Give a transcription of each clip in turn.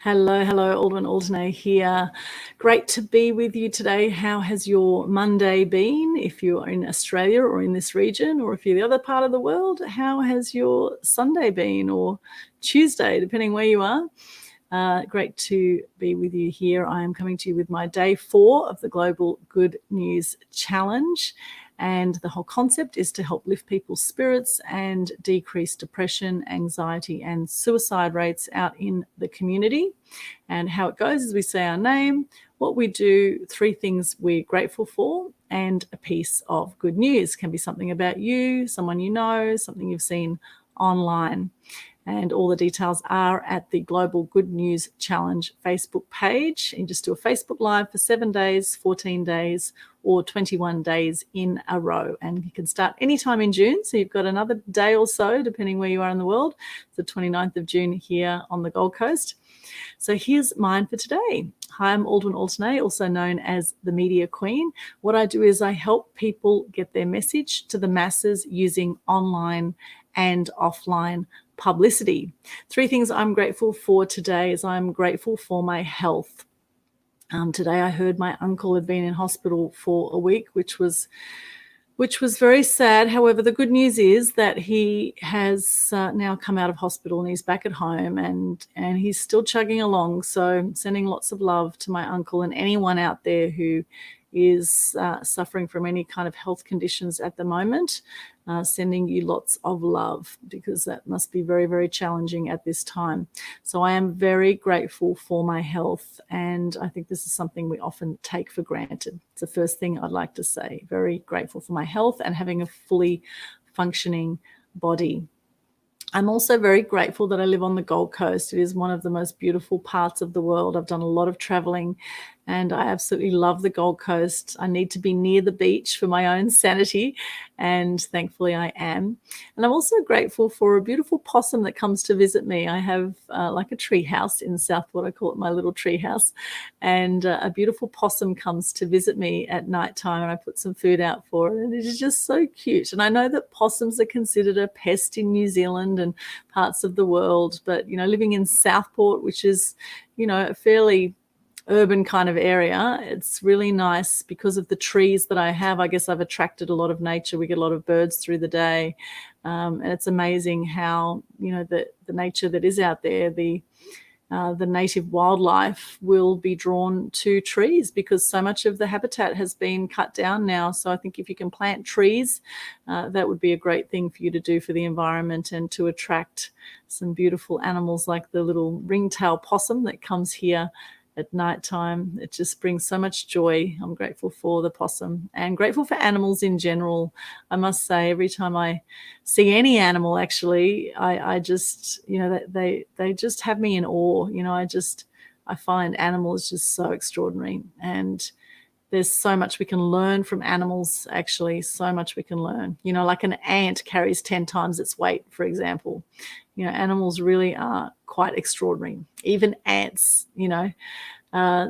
Hello, Aldwyn, Altuney here. Great to be with you today. How has your Monday been? If you're in Australia or in this region, or if you're the other part of the world, how has your Sunday been, or Tuesday, depending where you are? Great to be with you here. I am coming to you with my day 4 of the Global Good News Challenge. And the whole concept is to help lift people's spirits and decrease depression, anxiety, and suicide rates out in the community. And how it goes is we say our name, what we do, 3 things we're grateful for, and a piece of good news. Can be something about you, someone you know, something you've seen online. And all the details are at the Global Good News Challenge Facebook page. You just do a Facebook Live for 7 days, 14 days, or 21 days in a row. And you can start anytime in June. So you've got another day or so, depending where you are in the world. It's the 29th of June here on the Gold Coast. So here's mine for today. Hi, I'm Aldwyn Altuney, also known as the Media Queen. What I do is I help people get their message to the masses using online and offline publicity. 3 things I'm grateful for today is I'm grateful for my health. Today I heard my uncle had been in hospital for a week, which was very sad. However, the good news is that he has now come out of hospital and he's back at home and he's still chugging along. So sending lots of love to my uncle and anyone out there who is suffering from any kind of health conditions at the moment, sending you lots of love, because that must be very, very challenging at this time. So I am very grateful for my health, and I think this is something we often take for granted. It's the first thing I'd like to say. Very grateful for my health and having a fully functioning body. I'm also very grateful that I live on the Gold Coast. It is one of the most beautiful parts of the world. I've done a lot of traveling and I absolutely love the Gold Coast. I need to be near the beach for my own sanity, and thankfully I am. And I'm also grateful for a beautiful possum that comes to visit me. I have like a tree house in Southport. I call it my little tree house. And a beautiful possum comes to visit me at night time, and I put some food out for it. And it is just so cute. And I know that possums are considered a pest in New Zealand and parts of the world, but living in Southport, which is a fairly urban kind of area, it's really nice because of the trees that I have. I guess I've attracted a lot of nature. We get a lot of birds through the day, and it's amazing how the nature that is out there, the native wildlife will be drawn to trees because so much of the habitat has been cut down now. So I think if you can plant trees, that would be a great thing for you to do for the environment and to attract some beautiful animals like the little ringtail possum that comes here at night time. It just brings so much joy. I'm grateful for the possum and grateful for animals in general. I must say, every time I see any animal, actually, I just, they just have me in awe. I find animals just so extraordinary, and there's so much we can learn from animals, actually, so much we can learn. Like an ant carries 10 times its weight, for example. Animals really are quite extraordinary, even ants,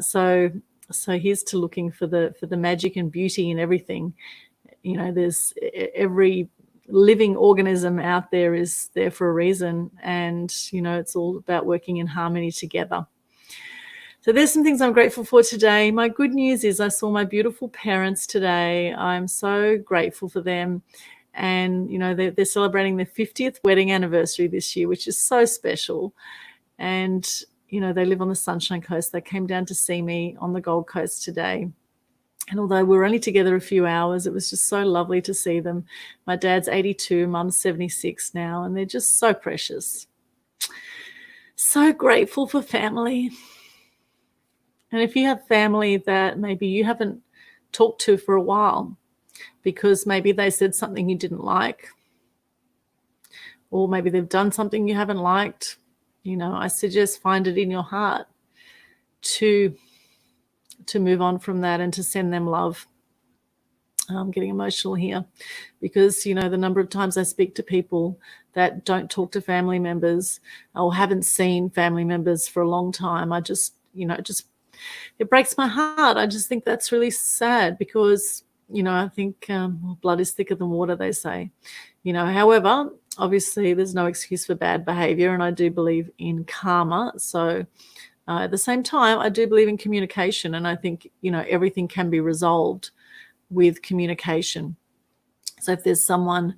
So here's to looking for the magic and beauty in everything. There's every living organism out there is there for a reason, and, it's all about working in harmony together. So there's some things I'm grateful for today. My good news is I saw my beautiful parents today. I'm so grateful for them. And, they're celebrating their 50th wedding anniversary this year, which is so special. And, they live on the Sunshine Coast. They came down to see me on the Gold Coast today. And although we were only together a few hours, it was just so lovely to see them. My dad's 82, mum's 76 now, and they're just so precious. So grateful for family. And if you have family that maybe you haven't talked to for a while because maybe they said something you didn't like, or maybe they've done something you haven't liked, I suggest find it in your heart to move on from that and to send them love. I'm getting emotional here because, the number of times I speak to people that don't talk to family members or haven't seen family members for a long time, it breaks my heart. I just think that's really sad because, I think blood is thicker than water, they say. However, obviously there's no excuse for bad behavior, and I do believe in karma. So At the same time, I do believe in communication, and I think, everything can be resolved with communication. So if there's someone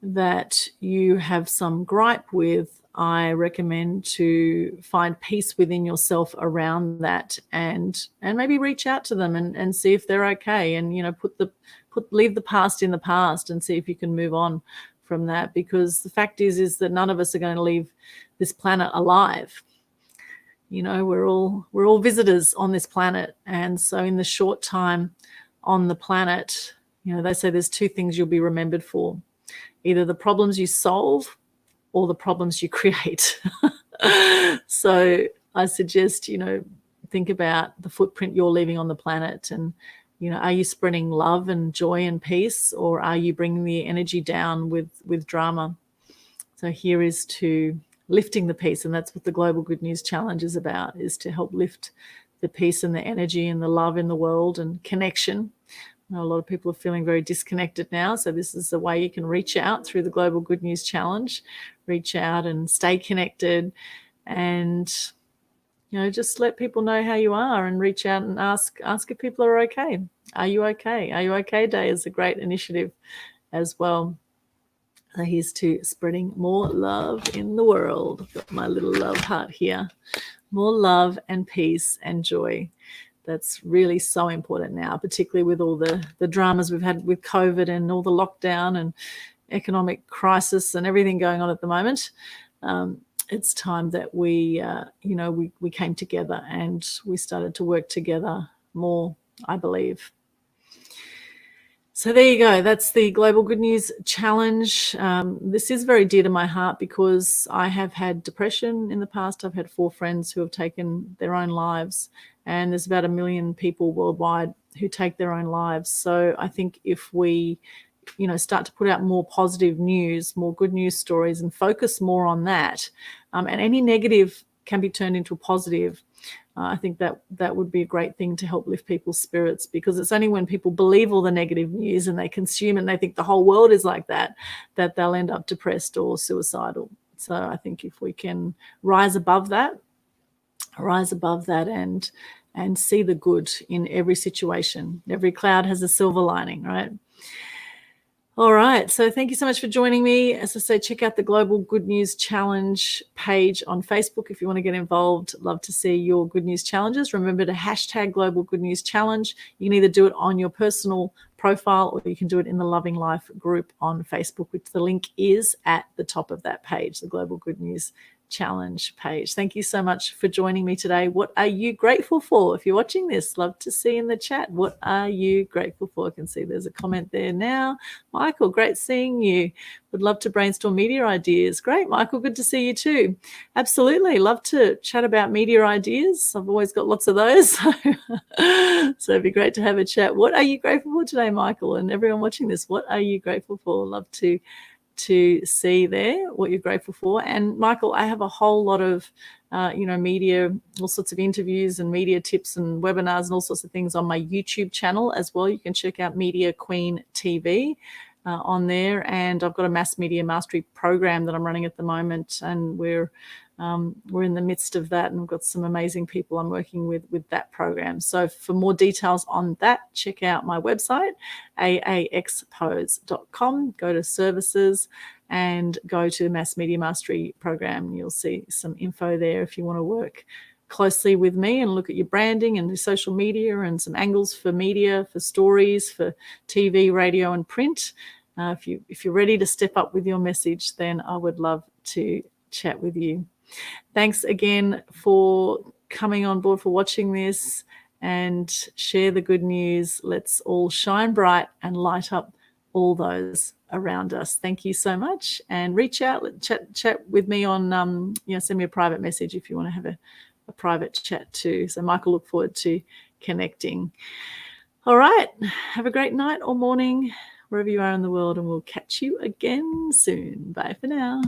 that you have some gripe with, I recommend to find peace within yourself around that, and maybe reach out to them and see if they're okay, and leave the past in the past and see if you can move on from that, because the fact is that none of us are going to leave this planet alive. We're all visitors on this planet, and so in the short time on the planet, they say there's two things you'll be remembered for: either the problems you solve or the problems you create. So I suggest, think about the footprint you're leaving on the planet, and, are you spreading love and joy and peace, or are you bringing the energy down with drama? So here is to lifting the peace, and that's what the Global Good News Challenge is about, is to help lift the peace and the energy and the love in the world and connection. A lot of people are feeling very disconnected now, so this is a way you can reach out through the Global Good News Challenge. Reach out and stay connected, and just let people know how you are, and reach out and ask if people are okay. Are you okay? Are you okay Day is a great initiative as well. So here's to spreading more love in the world. I've got my little love heart here. More love and peace and joy. That's really so important now, particularly with all the dramas we've had with COVID and all the lockdown and economic crisis and everything going on at the moment. It's time that we came together and we started to work together more, I believe. So there you go. That's the Global Good News Challenge. This is very dear to my heart because I have had depression in the past. I've had 4 friends who have taken their own lives, and there's about 1 million people worldwide who take their own lives. So I think if we, start to put out more positive news, more good news stories, and focus more on that, and any negative can be turned into a positive. I think that would be a great thing to help lift people's spirits, because it's only when people believe all the negative news and they consume it and they think the whole world is like that they'll end up depressed or suicidal. So I think if we can rise above that and see the good in every situation. Every cloud has a silver lining, right? All right. So thank you so much for joining me. As I say, check out the Global Good News Challenge page on Facebook if you want to get involved. Love to see your good news challenges. Remember to hashtag Global Good News Challenge. You can either do it on your personal profile or you can do it in the Loving Life group on Facebook, which the link is at the top of that page, the Global Good News Challenge page. Thank you so much for joining me today. What are you grateful for? If you're watching this, love to see in the chat. What are you grateful for? I can see there's a comment there now. Michael, great seeing you. Would love to brainstorm media ideas. Great, Michael, good to see you too. Absolutely, love to chat about media ideas. I've always got lots of those. So it'd be great to have a chat. What are you grateful for today, Michael? And everyone watching this, what are you grateful for? Love to see there what you're grateful for. And Michael, I have a whole lot of media, all sorts of interviews and media tips and webinars and all sorts of things on my YouTube channel as well. You can check out Media Queen TV on there, and I've got a mass media mastery program that I'm running at the moment, and we're in the midst of that, and we've got some amazing people I'm working with that program. So for more details on that, check out my website, aaxpose.com. Go to services and go to the Mass Media Mastery program. You'll see some info there if you want to work closely with me and look at your branding and your social media and some angles for media, for stories, for TV, radio, and print. If you're ready to step up with your message, then I would love to chat with you. Thanks again for coming on board, for watching this, and share the good news. Let's all shine bright and light up all those around us. Thank you so much, and reach out, chat with me on, send me a private message if you want to have a private chat too. So Michael, look forward to connecting. All right, have a great night or morning wherever you are in the world, and we'll catch you again soon. Bye for now.